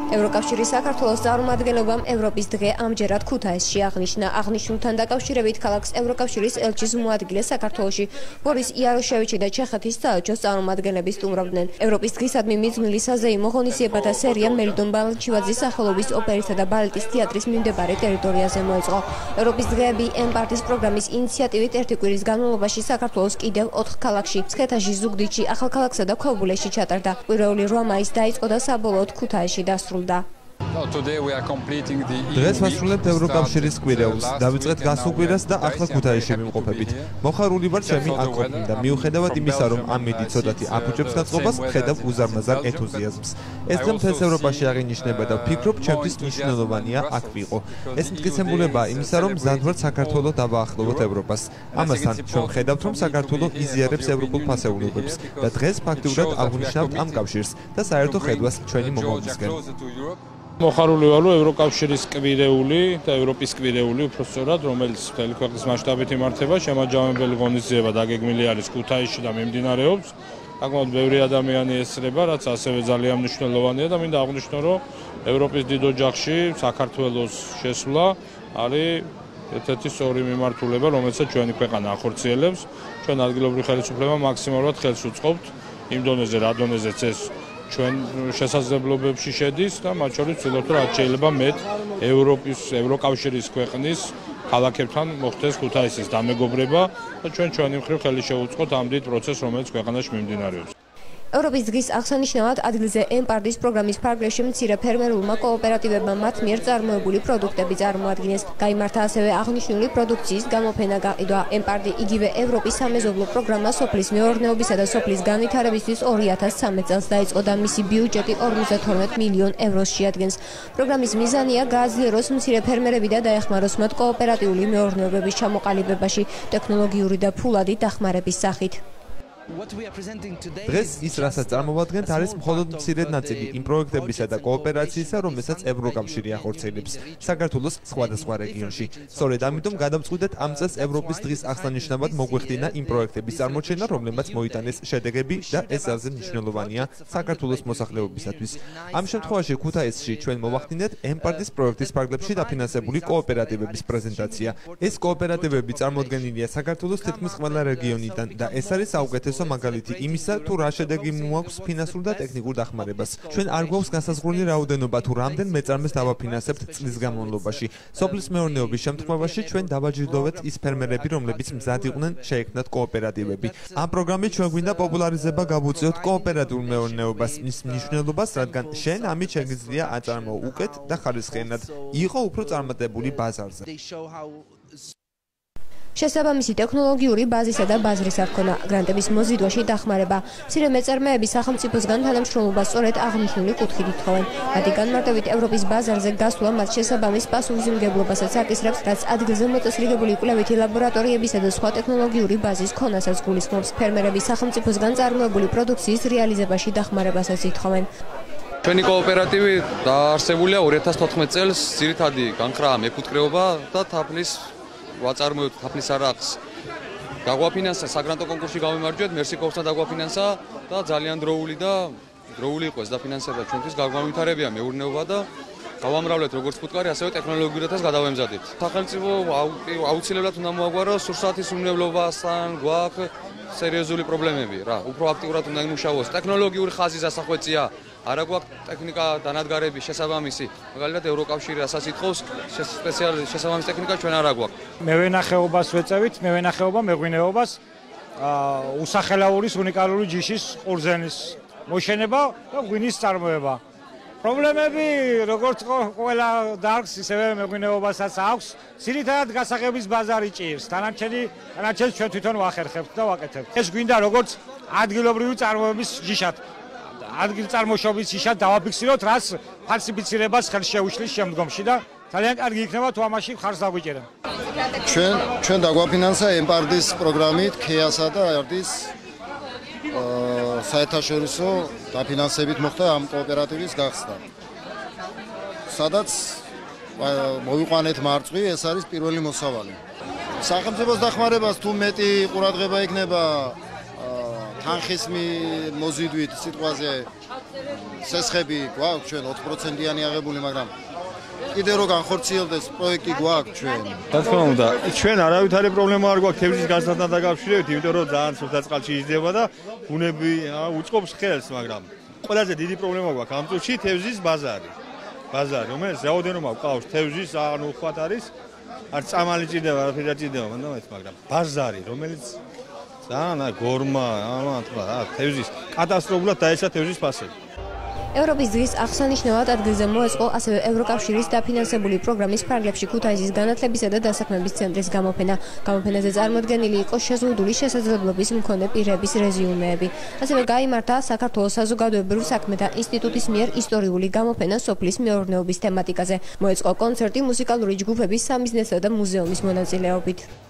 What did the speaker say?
ევროკავშირის საქართველოს წარმომადგენლობამ ევროპის დღე ამჯერად ქუთაისში აღნიშნა. აღნიშნულთან დაკავშირებით ქალაქს ევროკავშირის ელჩის მოადგილე საქართველოში ბორის იაროშევიჩი და ჩეხეთის საელჩოს წარმომადგენლები სტუმრობდნენ. ევროპის დღისადმი მიძღვნილი საზეიმო ღონისძიებათა სერია მელიტონ ბალანჩივაძის სახელობის ოპერისა და ბალეტის თეატრის მიმდებარე ტერიტორიაზე მოეწყო. ევროპის დღეები ემპარტის პროგრამის ინიციატივით ერთი კვირის განმავლობაში საქართველოს კიდევ 4 ქალაქში, მცხეთაში, ზუგდიდში, ახალქალაქსა და ქობულეთში ჩატარდა. კვირეული 8 მაისს დაიწყო და საბოლოოდ ქუთაისში დასრულდა. დღეს ვასრულებთ ევროკავშირის კვირეულს, დავიწყეთ გასულ კვირას და ახლა ქუთაისში ვიმყოფებით. მოხარული ვარ ჩემი აქ ყოფნით და მიუხედავად იმისა, რომ ამ მიდი ცოტათი აფუჭებს გაწყობას, ხედავ უზარმაზარ ენთუზიაზმს. ეს დღე მთელს ევროპაში აღინიშნება და ვფიქრობ, ჩემთვის მნიშვნელოვანია აქ ვიყო. ეს მტკიცებულებაა იმისა, რომ მზად ვართ საქართველოს დავაახლოვოთ ევროპას. ამასთან ჩვენ ხედავთ, რომ საქართველო იზიარებს ევროპულ ფასეულობებს და დღეს ფაქტიურად აღნიშნავთ ამ კავშირს და საერთო ხედვას ჩვენი მომავლისკენ. მოხარული ვარ ევროკავშირის კვირეული და ევროპის კვირეული უბრალოდ რომელიც მთელი ქვეყნის მასშტაბით იმართება, შემაჯამებელი ღონისძიება დაგეგმილი არის ქუთაისში და მიმდინარეობს. საკმაოდ ბევრი ადამიანი ესწრება, რაც ასევე ძალიან მნიშვნელოვანია და მინდა აღვნიშნო, რომ ევროპის დიდ ოჯახში საქართველოს შესვლა არის ერთ-ერთი სწორი მიმართულება, რომელსაც ჩვენი ქვეყანა ახორციელებს. ჩვენ ადგილობრივი ხელისუფლება მაქსიმალურად ხელს უწყობთ იმ დონეზე, რა დონეზეც ეს ჩვენ შესაძლებლობებში შედის და მათ შორის ვცდილობთ, რომ რაც შეიძლება მეტ ევროკავშირის ქვეყნის ქალაქებთან მოხდეს ქუთაისის დამეგობრება და ჩვენი მხრივ ხელი შევუწყოთ ამ დიდ პროცესს, რომელიც ქვეყანაში მიმდინარეობს. ევროპის დღის აღსანიშნავად ადგილზე ემპარტის პროგრამის ფარგლებში მცირე ფერმერულმა კოოპერატივებმა მათ მიერ წარმოებული პროდუქტები წარმოადგინეს. გაიმართა ასევე აღნიშნული პროდუქციის გამოფენა გაყიდვა. ემპარტი იგივე ევროპის სამეზობლო პროგრამა სოფლის მეურნეობისა და სოფლის განვითარებისთვის 2013 წელს დაიწყო და მისი ბიუჯეტი 52 მილიონ ევროს შეადგენს. პროგრამის მიზანია გააძლიეროს მცირე ფერმერები და დაეხმაროს მათ კოოპერატიული მეურნეობების ჩამოყალიბებაში ტექნოლოგიური და ფულადი დახმარების სახით. დღეს ის, რასაც წარმოვადგენთ, არის მხოლოდ მცირე ნაწილი იმ პროექტებისა და კოოპერაციისა, რომელსაც ევროკავშირი ახორციელებს საქართველოს სხვადასხვა რეგიონში. სწორედ ამიტომ გადავწყვიტეთ ამ წელს ევროპის დღის აღსანიშნავად მოგვეხდინა იმ პროექტების წარმოჩენა, რომლებმაც მოიტანეს შედეგები და ეს ძალზე მნიშვნელოვანია საქართველოს მოსახლეობისათვის. ამ შემთხვევაში ქუთაისში ჩვენ მოვახდინეთ ემპარტის პროექტის ფარგლებში დაფინანსებული კოოპერატივების პრეზენტაცია. ეს კოოპერატივები წარმოდგენილია საქართველოს თითქმის ყველა რეგიონიდან და ეს არის საუკეთესო მაგალითი იმისა, თუ რა შედეგი მოაქვს ფინანსურ და ტექნიკურ დახმარებას. ჩვენ არ გვაქვს განსაზღვრული რაოდენობა თუ რამდენ მეწარმეს დავაფინანსებთ წლის განმავლობაში. სოფლის მეურნეობის შემთხვევაში ჩვენ დავაჯილდოვეთ ის ფერმერები, რომლებიც მზად იყვნენ შეექმნათ კოოპერატივები. ამ პროგრამით ჩვენ გვინდა პოპულარიზება გავუწიოთ კოოპერატიულ მეურნეობას, მის მნიშვნელობას, რადგან შენ ამით შეგიძლია აწარმოო უკეთ და ხარისხიანად, იყო უფრო წარმატებული ბაზარზე. შესაბამისი ტექნოლოგიური ბაზისა და ბაზრის აღქონა, გრანტების მოზიდვაში დახმარება. მცირე მეწარმეები სახელმწიფოსგან თანამშრომლობას სწორედ აღნიშნული კუთხით ითხოვენ. მათი განმარტებით ევროპის ბაზარზე გასვლა მათ შესაბამის პასუხისმგებლობასაც აკისრებს, რაც ადგილზე მოწესრიგებული კვლევითი ლაბორატორიებისა და სხვა ტექნოლოგიური ბაზის ქონასაც გულისხმობს. ფერმერები სახელმწიფოსგან წარმოებული პროდუქციის რეალიზებაში დახმარებასაც ითხოვენ. ჩვენი კოოპერატივი დაარსებულია 2014 წელს, ძირითადი განხრაა მეფუტკრეობა და თაფლის ვაწარმოებთ თაფლის არაყს. დაგვაფინანსა საგრანტო კონკურსში გავიმარჯვეთ, მერსიკოვსთან დაგვაფინანსა და ძალიან დროული იყო ეს დაფინანსება ჩვენთვის განვითარებია მეურნეობა და გავამრავლეთ როგორც ფუტკარი, ასევე ტექნოლოგიურადაც გადავემზადეთ. სახელმწიფო აუცილებლად უნდა მოაგვაროს სურსათის უმრავლობასთან გვაქვს სერიოზული პრობლემები რა. უფრო აქტიურად უნდა იმუშაოს. ტექნოლოგიური ხაზი დასახვეწია. არა გვაქვს ტექნიკა დანადგარების შესაბამისი. მაგალითად ევროკავშირი რასაც ითხოვს, სპეციალური შესაბამისი ტექნიკა ჩვენ არა გვაქვს. მევენახეობას ვეწევით, მევენახეობა, მეღვინეობას, უსახელაურის უნიკალური ჯიშის ყურძენის მოშენება და ღვინის წარმოება. პრობლემები როგორც ყველა დარგს, ისევე მეღვინეობასაც აქვს. ძირითადად გასაღების ბაზარი ჭირს. დანარჩენს ჩვენ თვითონ ვახერხებთ და ვაკეთებთ. ეს გვინდა როგორც ადგილობრივი წარმოების ჯიშად. ადგილწარმოშობის ჯიშად დავაფიქსიროთ, რაც ფალსიფიცირებას ხელს შეუშლის შემდგომში და ძალიან კარგი იქნება თუ ამაში ხარს დაგვიჭერენ. ჩვენ დაგვაფინანსა ემპარტის პროგრამით ქეასა და ერდის საერთაშორისო დაფინანსებით მოხდა ამ კოოპერატივის გახსნა. სადაც მოვიყვანეთ მარწყვი, ეს არის პირველი მოსავალი. სახელმწიფოს დახმარებას თუ მეტი ყურადღება იქნება თანხის მოზიდვით სიტყვაზე სესხები გვაქვს ჩვენ 4%-იანი აღებული, მაგრამ კიდე რო განხორციელდეს პროექტი გვაქვს ჩვენ. რა თქმა უნდა, ჩვენ არავითარი პრობლემა არ გვაქვს თევზის განსაცდელთან დაკავშირებით, იმიტომ რომ ძალიან სუფთა წყალში იზრდება და ბუნები უწყობს ხელს, მაგრამ ყველაზე დიდი პრობლემა გვაქვს ამ წუთში თევზის ბაზარი, რომელიც რაოდენობა გვყავს თევზის, ანუ უხვად არის, არ წამალი ჭირდება, არაფერი არ ჭირდება, მაგრამ ბაზარი, რომელიც ძალიან გორმა, თევზის კატასტროფულად დაეცა თევზის ფასები. ევროპის დღის აღსანიშნავად ადგილზე მოეწყო ასევე ევროკავშირის დაფინანსებული პროგრამის ფარგლებში ქუთაისის განათლებისა და დასაქმების ცენტრის გამოფენა. გამოფენაზე წარმოდგენილი იყო შეზღუდული შესაძლებლობის მქონე პირების რეზიუმეები. ასევე გაიმართა საქართველოს საზოგადოებრივ საქმეთა ინსტიტუტის მიერ ისტორიული გამოფენა სოფლის მეურნეობის თემატიკაზე. მოეწყო კონცერტი მუსიკალური ჯგუფების, სამიზნესო და მუზეუმის მონაწილეობით.